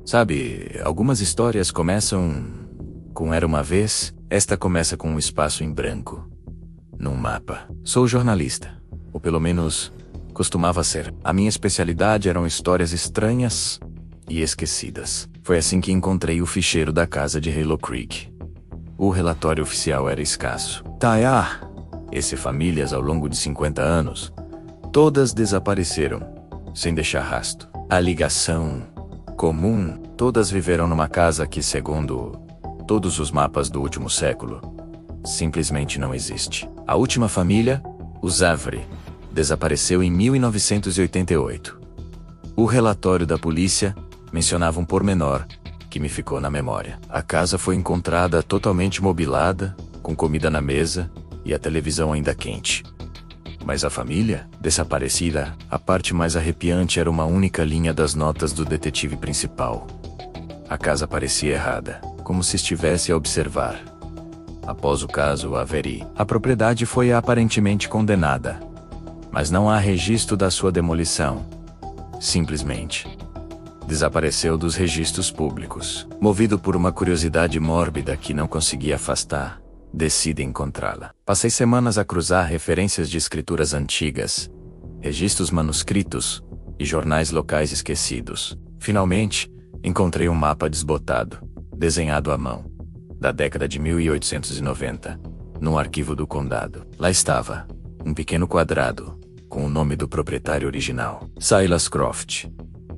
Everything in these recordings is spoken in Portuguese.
Sabe, algumas histórias começam com Era uma vez, esta começa com um espaço em branco, num mapa. Sou jornalista, ou pelo menos costumava ser. A minha especialidade eram histórias estranhas e esquecidas. Foi assim que encontrei o ficheiro da casa de Halo Creek. O relatório oficial era escasso. Esse famílias ao longo de 50 anos, todas desapareceram, sem deixar rastro. A ligação comum, todas viveram numa casa que, segundo todos os mapas do último século, simplesmente não existe. A última família, os Avery, desapareceu em 1988. O relatório da polícia mencionava um pormenor que me ficou na memória. A casa foi encontrada totalmente mobilada, com comida na mesa e a televisão ainda quente. Mas a família, desaparecida, a parte mais arrepiante era uma única linha das notas do detetive principal. A casa parecia errada, como se estivesse a observar. Após o caso Avery, a propriedade foi aparentemente condenada. Mas não há registro da sua demolição. Simplesmente desapareceu dos registros públicos. Movido por uma curiosidade mórbida que não conseguia afastar, decidi encontrá-la. Passei semanas a cruzar referências de escrituras antigas, registros manuscritos e jornais locais esquecidos. Finalmente, encontrei um mapa desbotado, desenhado à mão, da década de 1890, num arquivo do condado. Lá estava, um pequeno quadrado, com o nome do proprietário original, Silas Croft.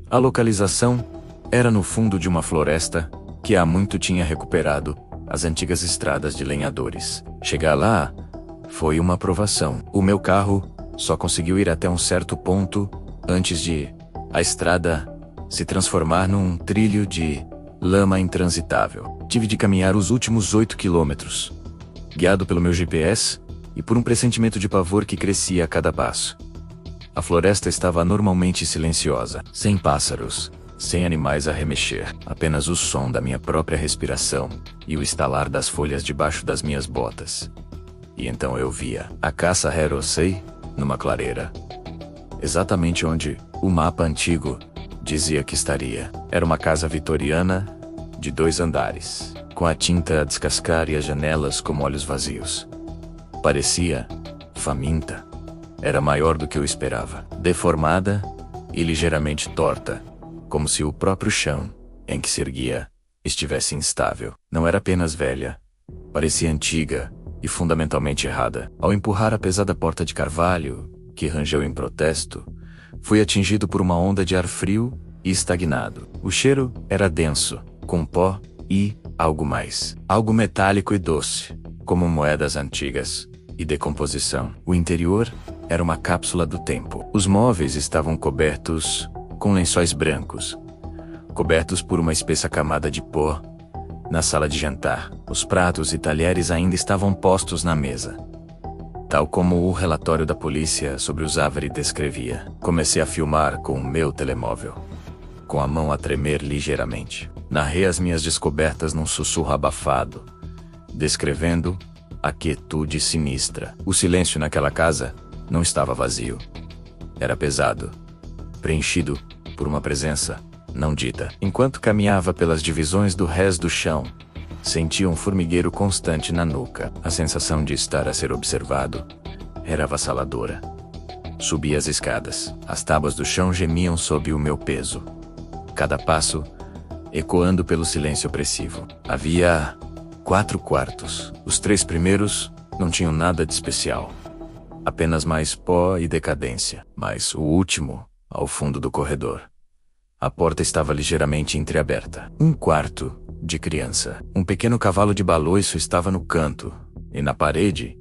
A localização era no fundo de uma floresta que há muito tinha recuperado as antigas estradas de lenhadores. Chegar lá foi uma provação. O meu carro só conseguiu ir até um certo ponto antes de a estrada se transformar num trilho de lama intransitável. Tive de caminhar os últimos 8 quilômetros, guiado pelo meu GPS e por um pressentimento de pavor que crescia a cada passo. A floresta estava anormalmente silenciosa, sem pássaros, sem animais a remexer, apenas o som da minha própria respiração e o estalar das folhas debaixo das minhas botas. E então eu via a Casa Herosei numa clareira, exatamente onde o mapa antigo dizia que estaria. Era uma casa vitoriana de 2 andares, com a tinta a descascar e as janelas como olhos vazios. Parecia faminta. Era maior do que eu esperava, deformada e ligeiramente torta, como se o próprio chão em que se erguia estivesse instável. Não era apenas velha, parecia antiga e fundamentalmente errada. Ao empurrar a pesada porta de carvalho, que rangeu em protesto, fui atingido por uma onda de ar frio e estagnado. O cheiro era denso, com pó e algo mais. Algo metálico e doce, como moedas antigas e decomposição. O interior era uma cápsula do tempo. Os móveis estavam cobertos com lençóis brancos, cobertos por uma espessa camada de pó. Na sala de jantar, os pratos e talheres ainda estavam postos na mesa, tal como o relatório da polícia sobre os Avery descrevia. Comecei a filmar com o meu telemóvel, com a mão a tremer ligeiramente. Narrei as minhas descobertas num sussurro abafado, descrevendo a quietude sinistra. O silêncio naquela casa não estava vazio. Era pesado, preenchido por uma presença não dita. Enquanto caminhava pelas divisões do rés do chão, sentia um formigueiro constante na nuca. A sensação de estar a ser observado era avassaladora. Subi as escadas. As tábuas do chão gemiam sob o meu peso, cada passo ecoando pelo silêncio opressivo. Havia 4 quartos. Os 3 primeiros não tinham nada de especial, apenas mais pó e decadência. Mas o último, ao fundo do corredor, a porta estava ligeiramente entreaberta. Um quarto de criança. Um pequeno cavalo de baloiço estava no canto, e na parede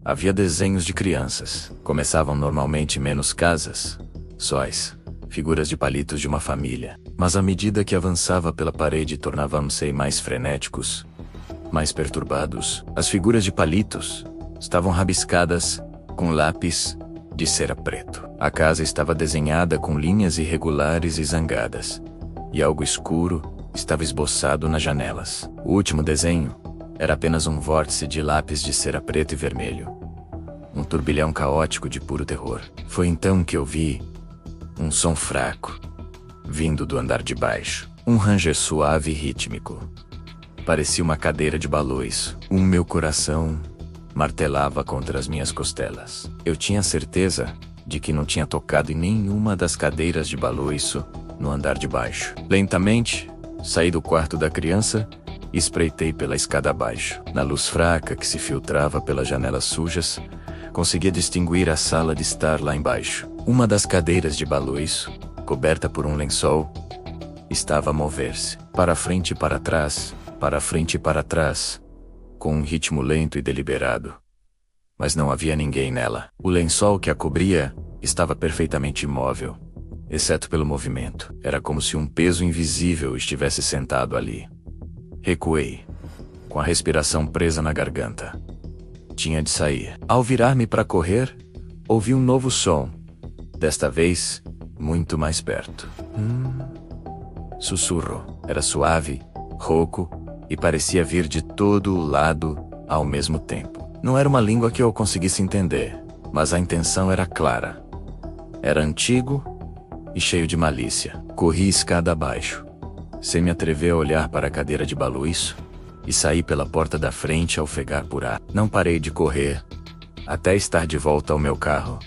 havia desenhos de crianças. Começavam normalmente menos casas, sóis, figuras de palitos de uma família. Mas à medida que avançava pela parede tornávamos-se mais frenéticos, mais perturbados. As figuras de palitos estavam rabiscadas com lápis de cera preto. A casa estava desenhada com linhas irregulares e zangadas, e algo escuro estava esboçado nas janelas. O último desenho era apenas um vórtice de lápis de cera preto e vermelho, um turbilhão caótico de puro terror. Foi então que eu vi um som fraco, vindo do andar de baixo. Um ranger suave e rítmico. Parecia uma cadeira de balões. O meu coração martelava contra as minhas costelas. Eu tinha certeza de que não tinha tocado em nenhuma das cadeiras de baloiço no andar de baixo. Lentamente, saí do quarto da criança e espreitei pela escada abaixo. Na luz fraca que se filtrava pelas janelas sujas, conseguia distinguir a sala de estar lá embaixo. Uma das cadeiras de baloiço, coberta por um lençol, estava a mover-se, para frente e para trás, para frente e para trás, com um ritmo lento e deliberado. Mas não havia ninguém nela. O lençol que a cobria estava perfeitamente imóvel, exceto pelo movimento. Era como se um peso invisível estivesse sentado ali. Recuei, com a respiração presa na garganta. Tinha de sair. Ao virar-me para correr, ouvi um novo som, desta vez, muito mais perto. Sussurro. Era suave, rouco, e parecia vir de todo o lado ao mesmo tempo. Não era uma língua que eu conseguisse entender, mas a intenção era clara. Era antigo e cheio de malícia. Corri escada abaixo, sem me atrever a olhar para a cadeira de baloiço, e saí pela porta da frente a ofegar por ar. Não parei de correr, até estar de volta ao meu carro,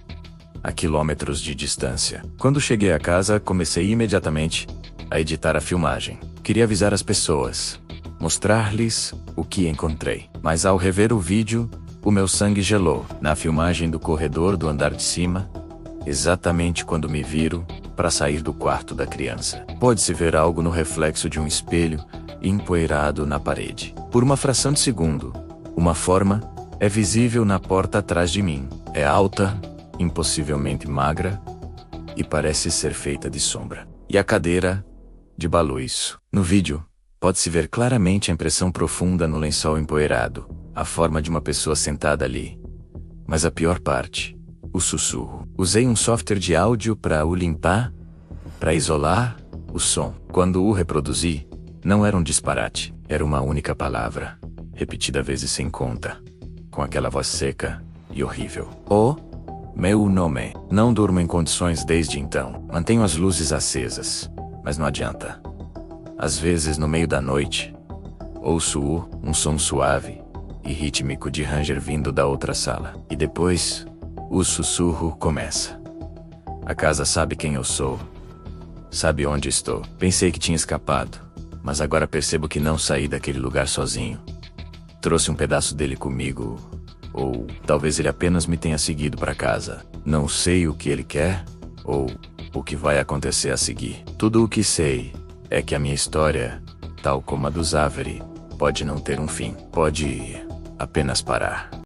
a quilômetros de distância. Quando cheguei a casa, comecei imediatamente a editar a filmagem. Queria avisar as pessoas, mostrar-lhes o que encontrei. Mas ao rever o vídeo, o meu sangue gelou. Na filmagem do corredor do andar de cima, exatamente quando me viro para sair do quarto da criança, pode-se ver algo no reflexo de um espelho empoeirado na parede. Por uma fração de segundo, uma forma é visível na porta atrás de mim. É alta, impossivelmente magra, e parece ser feita de sombra. E a cadeira de baloiço. No vídeo, pode-se ver claramente a impressão profunda no lençol empoeirado, a forma de uma pessoa sentada ali. Mas a pior parte, o sussurro. Usei um software de áudio para o limpar, para isolar o som. Quando o reproduzi, não era um disparate, era uma única palavra, repetida vezes sem conta, com aquela voz seca e horrível. Oh, meu nome. Não durmo em condições desde então. Mantenho as luzes acesas, mas não adianta. Às vezes, no meio da noite, ouço um som suave e rítmico de ranger vindo da outra sala. E depois, o sussurro começa. A casa sabe quem eu sou. Sabe onde estou. Pensei que tinha escapado, mas agora percebo que não saí daquele lugar sozinho. Trouxe um pedaço dele comigo, ou talvez ele apenas me tenha seguido para casa. Não sei o que ele quer, ou o que vai acontecer a seguir. Tudo o que sei é que a minha história, tal como a dos Avery, pode não ter um fim. Pode apenas parar.